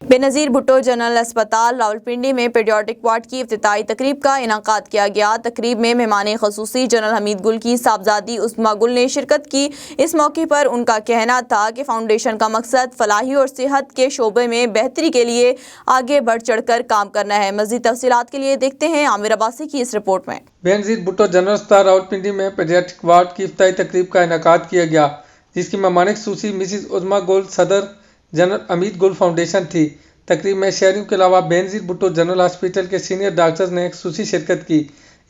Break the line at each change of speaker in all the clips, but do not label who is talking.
Benazir Bhutto general اسپتال راولپنڈی میں paediatric ward کی افتتاحی تقریب کا انعقاد کیا گیا۔ تقریب میں مہمان خصوصی جنرل حمید گل کی صاحبزادی عظمیٰ گل نے شرکت کی۔ اس موقع پر ان کا کہنا تھا کہ فاؤنڈیشن کا مقصد فلاحی اور صحت کے شعبے میں بہتری کے لیے آگے بڑھ چڑھ کر کام کرنا ہے۔ مزید تفصیلات کے لیے دیکھتے ہیں عامر عباسی کی اس رپورٹ میں۔
بےنظیر بھٹو جنرل اسپتال راولپنڈی میں پیڈیاٹرک وارڈ کی افتتاحی تقریب کا انعقاد کیا گیا، جس کی مہمان خصوصی مسز عظمیٰ گل صدر جنرل حمید گل فاؤنڈیشن تھی۔ تقریب میں شہریوں کے علاوہ بےنظیر بھٹو جنرل ہاسپٹل کے سینئر ڈاکٹرز نے خصوصی شرکت کی۔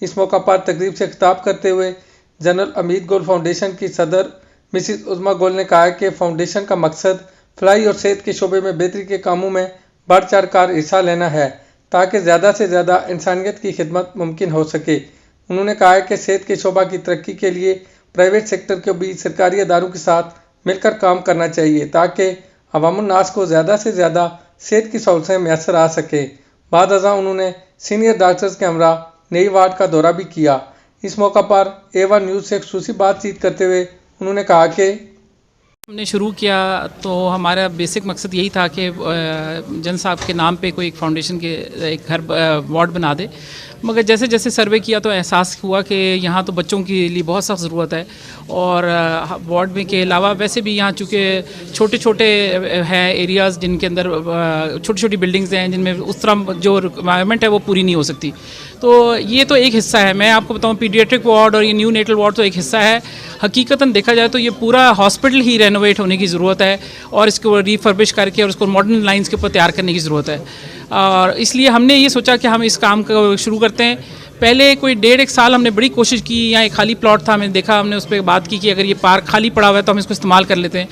اس موقع پر تقریب سے خطاب کرتے ہوئے جنرل حمید گل فاؤنڈیشن کی صدر مسز عظمیٰ گل نے کہا کہ فاؤنڈیشن کا مقصد فلاحی اور صحت کے شعبے میں بہتری کے کاموں میں بڑھ چڑھ کر حصہ لینا ہے، تاکہ زیادہ سے زیادہ انسانیت کی خدمت ممکن ہو سکے۔ انہوں نے کہا کہ صحت کے شعبہ کی ترقی کے لیے پرائیویٹ سیکٹر کو بھی سرکاری اداروں کے ساتھ مل کر کام کرنا چاہیے، تاکہ عوام الناس کو زیادہ سے زیادہ صحت کی سہولتیں میسر آ سکے۔ بعد ازاں انہوں نے سینئر ڈاکٹرز کے ہمراہ نئی وارڈ کا دورہ بھی کیا۔ اس موقع پر A1 نیوز سے خصوصی بات چیت کرتے ہوئے انہوں نے کہا کہ
ہم نے شروع کیا تو ہمارا بیسک مقصد یہی تھا کہ جن صاحب کے نام پہ کوئی ایک فاؤنڈیشن کے ایک گھر وارڈ بنا دے، مگر جیسے جیسے سروے کیا تو احساس ہوا کہ یہاں تو بچوں کے لیے بہت سخت ضرورت ہے، اور وارڈ میں کے علاوہ ویسے بھی یہاں چونکہ چھوٹے چھوٹے ہیں ایریاز جن کے اندر چھوٹی چھوٹی بلڈنگز ہیں جن میں اس طرح جو ریکوائرمنٹ ہے وہ پوری نہیں ہو سکتی، تو یہ تو ایک حصہ ہے۔ میں آپ کو بتاؤں پیڈیاٹرک وارڈ اور یہ نیو نیٹل وارڈ تو ایک حصہ ہے۔ حقیقتاً دیکھا جائے تو یہ پورا ہاسپٹل ہی رینوویٹ ہونے کی ضرورت ہے، اور اس کو ریفربش کر کے اور اس کو ماڈرن لائنز کے اوپر تیار کرنے کی ضرورت ہے، اور اس لیے ہم نے یہ سوچا کہ ہم اس کام کو شروع کرتے ہیں۔ پہلے کوئی 1.5 سال ہم نے بڑی کوشش کی، یہاں ایک خالی پلاٹ تھا، ہم نے دیکھا، ہم نے اس پہ بات کی کہ اگر یہ پارک خالی پڑا ہوا ہے تو ہم اس کو استعمال کر لیتے ہیں،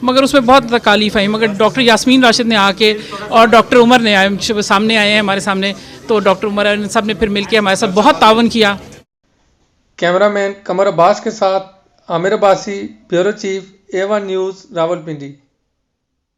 مگر اس میں بہت تکالیف آئی، مگر ڈاکٹر یاسمین راشد نے آ کے اور ڈاکٹر عمر نے سامنے آئے ہیں ہمارے سامنے، تو ڈاکٹر عمر سب نے پھر مل کے ہمارے ساتھ بہت تعاون کیا۔
کیمرہ مین قمر عباس کے ساتھ Aamir Abbasi, bureau chief A1 news Rawalpindi.